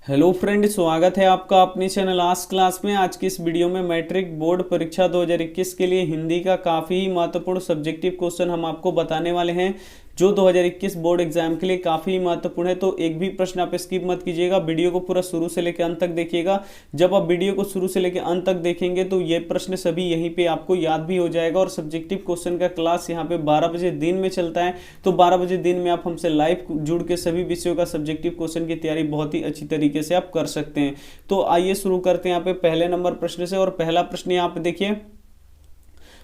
Hello friend, स्वागत है आपका अपने चैनल आस्क क्लास में। आज की इस वीडियो में मैट्रिक बोर्ड परीक्षा 2021 के लिए हिंदी का काफ़ी महत्वपूर्ण सब्जेक्टिव क्वेश्चन हम आपको बताने वाले हैं, जो 2021 बोर्ड एग्जाम के लिए काफ़ी महत्वपूर्ण है। तो एक भी प्रश्न आप स्किप मत कीजिएगा, वीडियो को पूरा शुरू से लेकर अंत तक देखिएगा। जब आप वीडियो को शुरू से लेकर अंत तक देखेंगे तो ये प्रश्न सभी यहीं पे आपको याद भी हो जाएगा। और सब्जेक्टिव क्वेश्चन का क्लास यहाँ पे 12 बजे दिन में चलता है, तो 12 बजे दिन में आप हमसे लाइव जुड़ के सभी विषयों का सब्जेक्टिव क्वेश्चन की तैयारी बहुत ही अच्छी तरीके से आप कर सकते हैं। तो आइए शुरू करते हैं यहाँ पे पहले नंबर प्रश्न से। और पहला प्रश्न यहाँ पे देखिए,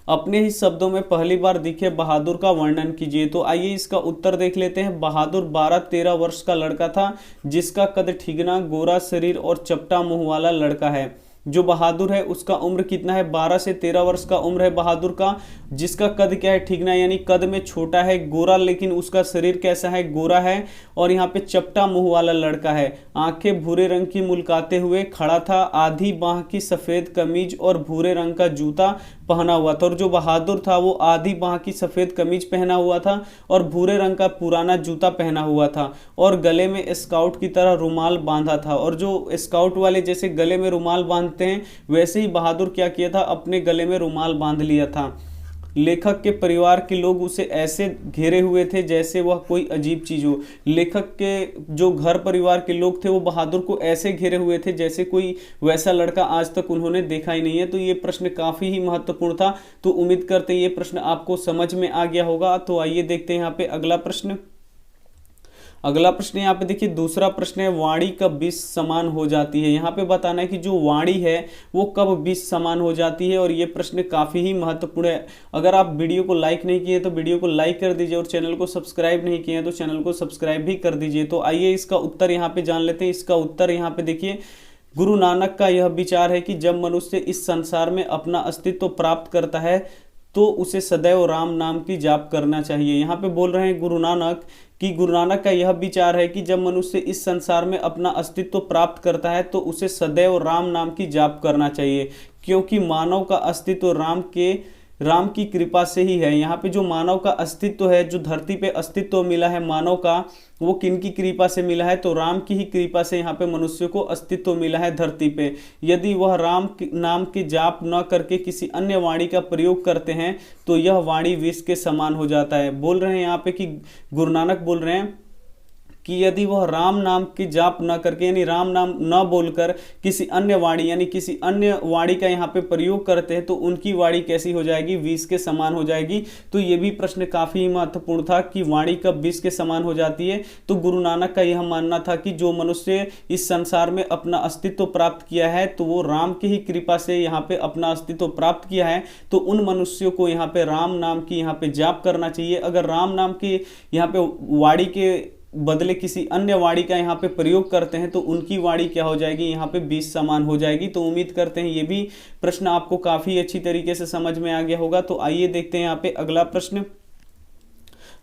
अपने ही शब्दों में पहली बार दिखे बहादुर का वर्णन कीजिए। तो आइए इसका उत्तर देख लेते हैं। बहादुर 12-13 वर्ष का लड़का था, जिसका कद ठीकना, गोरा शरीर और चपटा मुंह वाला लड़का है। जो बहादुर है उसका उम्र कितना है? 12 से 13 वर्ष का उम्र है बहादुर का, जिसका कद क्या है? ठीकना, यानी कद में छोटा है, गोरा लेकिन उसका शरीर कैसा है? गोरा है। और यहाँ पे चपटा मुंह वाला लड़का है, आंखें भूरे रंग की मुल्काते हुए खड़ा था, आधी बाह की सफेद कमीज और भूरे रंग का जूता पहना हुआ था। और जो बहादुर था वो आधी बाह की सफेद कमीज पहना हुआ था और भूरे रंग का पुराना जूता पहना हुआ था, और गले में स्काउट की तरह रुमाल बांधा था। और जो स्काउट वाले जैसे गले में रुमाल बांधते हैं, वैसे ही बहादुर क्या किया था? अपने गले में रुमाल बांध लिया था। लेखक के परिवार के लोग उसे ऐसे घेरे हुए थे जैसे वह कोई अजीब चीज हो। लेखक के जो घर परिवार के लोग थे वो बहादुर को ऐसे घेरे हुए थे जैसे कोई वैसा लड़का आज तक उन्होंने देखा ही नहीं है। तो ये प्रश्न काफी ही महत्वपूर्ण था। तो उम्मीद करते हैं ये प्रश्न आपको समझ में आ गया होगा। तो आइए देखते हैं यहाँ पे अगला प्रश्न। अगला प्रश्न यहाँ पे देखिए, दूसरा प्रश्न है, वाणी कब 20 समान हो जाती है। यहाँ पे बताना है कि जो वाणी है वो कब 20 समान हो जाती है। और ये प्रश्न काफी ही महत्वपूर्ण है। अगर आप वीडियो को लाइक नहीं किए तो वीडियो को लाइक कर दीजिए, और चैनल को सब्सक्राइब नहीं किए तो चैनल को सब्सक्राइब भी कर दीजिए। तो आइए इसका उत्तर यहाँ पे जान लेते हैं। इसका उत्तर यहाँ पे देखिए, गुरु नानक का यह विचार है कि जब मनुष्य इस संसार में अपना अस्तित्व प्राप्त करता है तो उसे सदैव राम नाम की जाप करना चाहिए। यहाँ पे बोल रहे हैं गुरु नानक का यह विचार है कि जब मनुष्य इस संसार में अपना अस्तित्व प्राप्त करता है तो उसे सदैव राम नाम की जाप करना चाहिए, क्योंकि मानव का अस्तित्व राम की कृपा से ही है। यहाँ पे जो मानव का अस्तित्व है, जो धरती पे अस्तित्व मिला है मानव का, वो किन की कृपा से मिला है? तो राम की ही कृपा से यहाँ पे मनुष्य को अस्तित्व मिला है धरती पे। यदि वह राम नाम की जाप न करके किसी अन्य वाणी का प्रयोग करते हैं तो यह वाणी विष के समान हो जाता है। बोल रहे हैं यहाँ पे कि गुरु नानक बोल रहे हैं कि यदि वह राम नाम की जाप न करके, यानी राम नाम न बोलकर किसी अन्य वाणी यानी किसी अन्य वाणी का यहाँ पे प्रयोग करते हैं तो उनकी वाणी कैसी हो जाएगी? विष के समान हो जाएगी। तो ये भी प्रश्न काफी महत्वपूर्ण था कि वाणी कब विष के समान हो जाती है। तो गुरु नानक का यह मानना था कि जो मनुष्य इस संसार में अपना अस्तित्व प्राप्त किया है तो वो राम की ही कृपा से यहाँ पे अपना अस्तित्व प्राप्त किया है। तो उन मनुष्यों को यहाँ पे राम नाम की यहाँ पे जाप करना चाहिए। अगर राम नाम की यहाँ पे वाणी के बदले किसी अन्य वाणी का यहाँ पे प्रयोग करते हैं तो उनकी वाणी क्या हो जाएगी? यहाँ पे 20 समान हो जाएगी। तो उम्मीद करते हैं ये भी प्रश्न आपको काफी अच्छी तरीके से समझ में आ गया होगा। तो आइए देखते हैं यहाँ पे अगला प्रश्न।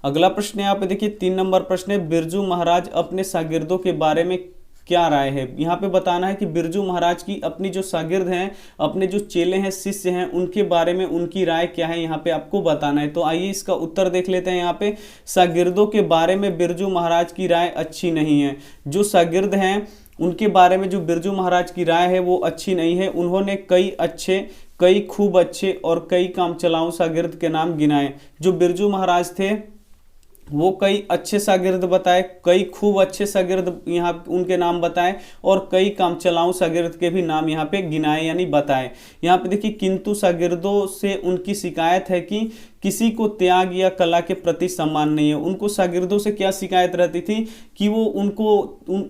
अगला प्रश्न यहाँ पे देखिए, 3 नंबर प्रश्न है, बिरजू महाराज अपने शागिर्दों के बारे में क्या राय है। यहाँ पे बताना है कि बिरजू महाराज की अपनी जो शागिर्द हैं, अपने जो चेले हैं, शिष्य हैं, उनके बारे में उनकी राय क्या है, यहाँ पे आपको बताना है। तो आइए इसका उत्तर देख लेते हैं। यहाँ पे शागिर्दों के बारे में बिरजू महाराज की राय अच्छी नहीं है। जो शागिर्द हैं उनके बारे में जो बिरजू महाराज की राय है वो अच्छी नहीं है। उन्होंने कई खूब अच्छे और कई काम चलाऊ शागिर्द के नाम गिनाए। जो बिरजू महाराज थे वो कई अच्छे शागिर्द बताए, कई खूब अच्छे शागिर्द यहाँ उनके नाम बताए, और कई काम चलाऊ शागिर्द के भी नाम यहाँ पे गिनाए यानी बताए। यहाँ पे देखिए, किंतु शागिर्दों से उनकी शिकायत है कि किसी को त्याग या कला के प्रति सम्मान नहीं है। उनको शागिर्दों से क्या शिकायत रहती थी कि वो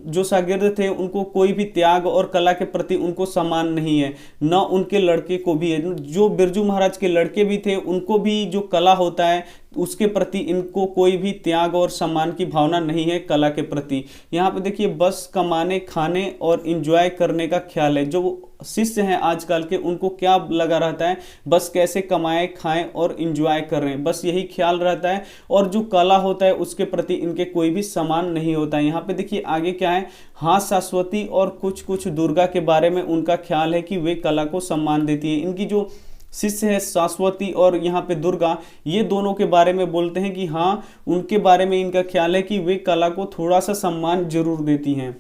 जो शागिर्द थे उनको कोई भी त्याग और कला के प्रति उनको सम्मान नहीं है, न उनके लड़के को भी है। जो बिरजू महाराज के लड़के भी थे उनको भी जो कला होता है उसके प्रति इनको कोई भी त्याग और सम्मान की भावना नहीं है कला के प्रति। यहाँ पे देखिए, बस कमाने, खाने और एंजॉय करने का ख्याल है। जो शिष्य हैं आजकल के उनको क्या लगा रहता है? बस कैसे कमाएं, खाएं और एंजॉय करें, बस यही ख्याल रहता है। और जो कला होता है उसके प्रति इनके कोई भी सम्मान नहीं होता है। यहाँ पे देखिए आगे क्या है, हाँ सरस्वती और कुछ दुर्गा के बारे में उनका ख्याल है कि वे कला को सम्मान देती है। इनकी जो शिष्य है सरस्वती और यहाँ पे दुर्गा, ये दोनों के बारे में बोलते हैं कि हाँ उनके बारे में इनका ख्याल है कि वे कला को थोड़ा सा सम्मान जरूर देती हैं।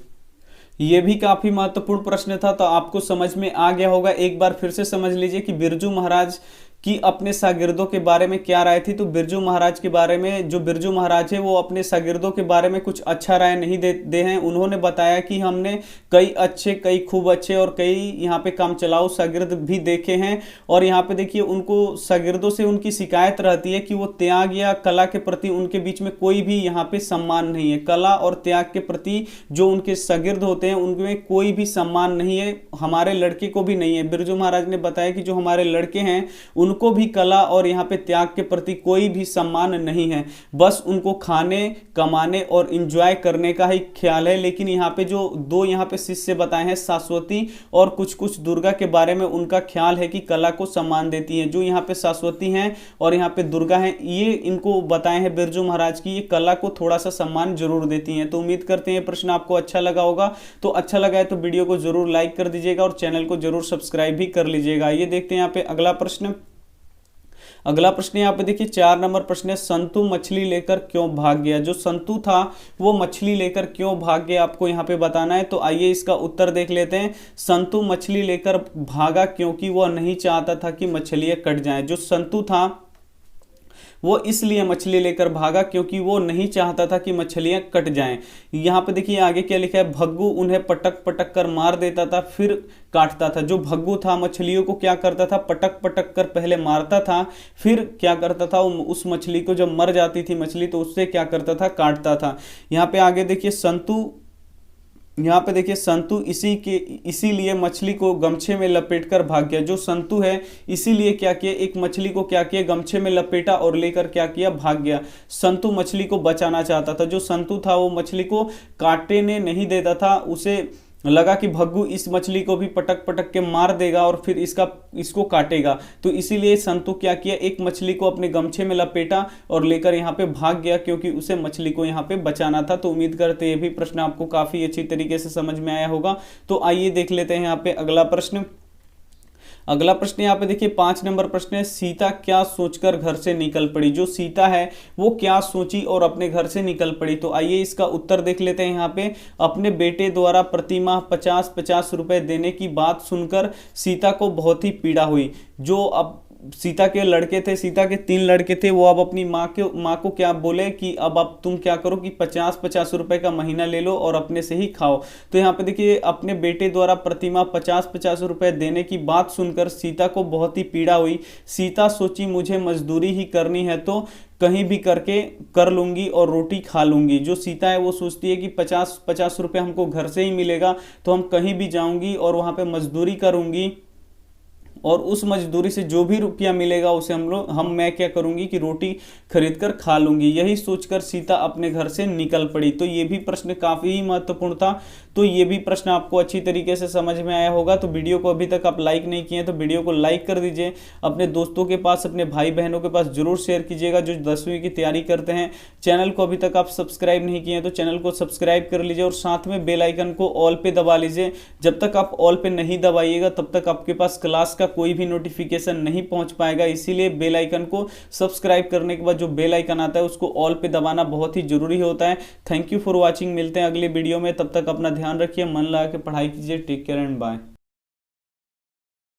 ये भी काफी महत्वपूर्ण प्रश्न था, तो आपको समझ में आ गया होगा। एक बार फिर से समझ लीजिए कि बिरजू महाराज कि अपने शागिर्दों के बारे में क्या राय थी। तो बिरजू महाराज के बारे में, जो बिरजू महाराज है वो अपने शागिर्दों के बारे में कुछ अच्छा राय नहीं दे हैं। उन्होंने बताया कि हमने कई अच्छे, कई खूब अच्छे और कई यहाँ पे काम चलाऊ शागिर्द भी देखे हैं। और यहाँ पे देखिए उनको शागिर्दों से उनकी शिकायत रहती है कि वो त्याग या कला के प्रति उनके बीच में कोई भी यहाँ पे सम्मान नहीं है। कला और त्याग के प्रति जो उनके शागिर्द होते हैं उनमें कोई भी सम्मान नहीं है, हमारे लड़के को भी नहीं है। बिरजू महाराज ने बताया कि जो हमारे लड़के हैं उनको भी कला और यहाँ पे त्याग के प्रति कोई भी सम्मान नहीं है, बस उनको खाने, कमाने और एंजॉय करने का ही ख्याल है। लेकिन यहाँ पे जो दो यहाँ पे शिष्य बताए हैं, शाश्वती और कुछ कुछ दुर्गा के बारे में उनका ख्याल है कि कला को सम्मान देती है। जो यहाँ पे शाश्वती हैं और यहाँ पे दुर्गा हैं, ये इनको बताए हैं बिरजू महाराज की ये कला को थोड़ा सा सम्मान जरूर देती हैं। तो उम्मीद करते हैं प्रश्न आपको अच्छा लगा होगा। तो अच्छा लगा है तो वीडियो को जरूर लाइक कर दीजिएगा और चैनल को जरूर सब्सक्राइब भी कर लीजिएगा। ये देखते हैं यहाँ पे अगला प्रश्न। अगला प्रश्न यहाँ पे देखिए 4 नंबर प्रश्न है, संतु मछली लेकर क्यों भाग गया। जो संतु था वो मछली लेकर क्यों भाग गया, आपको यहाँ पे बताना है। तो आइए इसका उत्तर देख लेते हैं। संतु मछली लेकर भागा क्योंकि वह नहीं चाहता था कि मछलियां कट जाएं। जो संतु था वो इसलिए मछली लेकर भागा क्योंकि वो नहीं चाहता था कि मछलियां कट जाएं। यहाँ पे देखिए आगे क्या लिखा है, भग्गू उन्हें पटक पटक कर मार देता था फिर काटता था। जो भग्गू था मछलियों को क्या करता था, पटक पटक कर पहले मारता था, फिर क्या करता था, उस मछली को जब मर जाती थी मछली तो उससे क्या करता था, काटता था। यहाँ पे आगे देखिए संतु, यहाँ पे देखिए संतु इसीलिए मछली को गमछे में लपेटकर भाग गया। जो संतु है इसीलिए क्या किया, एक मछली को क्या किया, गमछे में लपेटा और लेकर क्या किया, भाग गया। संतु मछली को बचाना चाहता था। जो संतु था वो मछली को काटने नहीं देता था, उसे लगा कि भग्गू इस मछली को भी पटक पटक के मार देगा और फिर इसको काटेगा। तो इसीलिए संतु क्या किया, एक मछली को अपने गमछे में लपेटा और लेकर यहाँ पे भाग गया क्योंकि उसे मछली को यहाँ पे बचाना था। तो उम्मीद करते हैं ये भी प्रश्न आपको काफी अच्छी तरीके से समझ में आया होगा। तो आइए देख लेते हैं यहाँ पे अगला प्रश्न। अगला प्रश्न यहाँ पे देखिए 5 नंबर प्रश्न है, सीता क्या सोचकर घर से निकल पड़ी। जो सीता है वो क्या सोची और अपने घर से निकल पड़ी। तो आइए इसका उत्तर देख लेते हैं। यहाँ पे अपने बेटे द्वारा प्रतिमाह 50-50 रुपए देने की बात सुनकर सीता को बहुत ही पीड़ा हुई। जो अब सीता के लड़के थे, सीता के 3 लड़के थे, वो अब अपनी माँ को क्या बोले कि अब तुम क्या करो कि 50-50 रुपए का महीना ले लो और अपने से ही खाओ। तो यहाँ पे देखिए अपने बेटे द्वारा प्रतिमाह 50-50 रुपए देने की बात सुनकर सीता को बहुत ही पीड़ा हुई। सीता सोची मुझे मजदूरी ही करनी है तो कहीं भी करके कर लूंगी और रोटी खा लूंगी। जो सीता है वो सोचती है कि 50-50 रुपये हमको घर से ही मिलेगा तो हम कहीं भी जाऊंगी और वहाँ पे मजदूरी करूंगी और उस मजदूरी से जो भी रुपया मिलेगा उसे मैं क्या करूंगी कि रोटी खरीद कर खा लूंगी। यही सोचकर सीता अपने घर से निकल पड़ी। तो ये भी प्रश्न काफी ही महत्वपूर्ण था। तो ये भी प्रश्न आपको अच्छी तरीके से समझ में आया होगा। तो वीडियो को अभी तक आप लाइक नहीं किए तो वीडियो को लाइक कर दीजिए, अपने दोस्तों के पास, अपने भाई बहनों के पास जरूर शेयर कीजिएगा जो 10वीं की तैयारी करते हैं। चैनल को अभी तक आप सब्सक्राइब नहीं किए तो चैनल को सब्सक्राइब कर लीजिए और साथ में बेल आइकन को ऑल पे दबा लीजिए। जब तक आप ऑल पे नहीं दबाइएगा तब तक आपके पास क्लास का कोई भी नोटिफिकेशन नहीं पहुंच पाएगा। इसीलिए बेल आइकन को सब्सक्राइब करने के बाद जो बेल आइकन आता है उसको ऑल पे दबाना बहुत ही जरूरी होता है। Thank you for watching. मिलते हैं अगले वीडियो में, तब तक अपना ध्यान रखिए, मन लगा के पढ़ाई कीजिए। Take care and bye.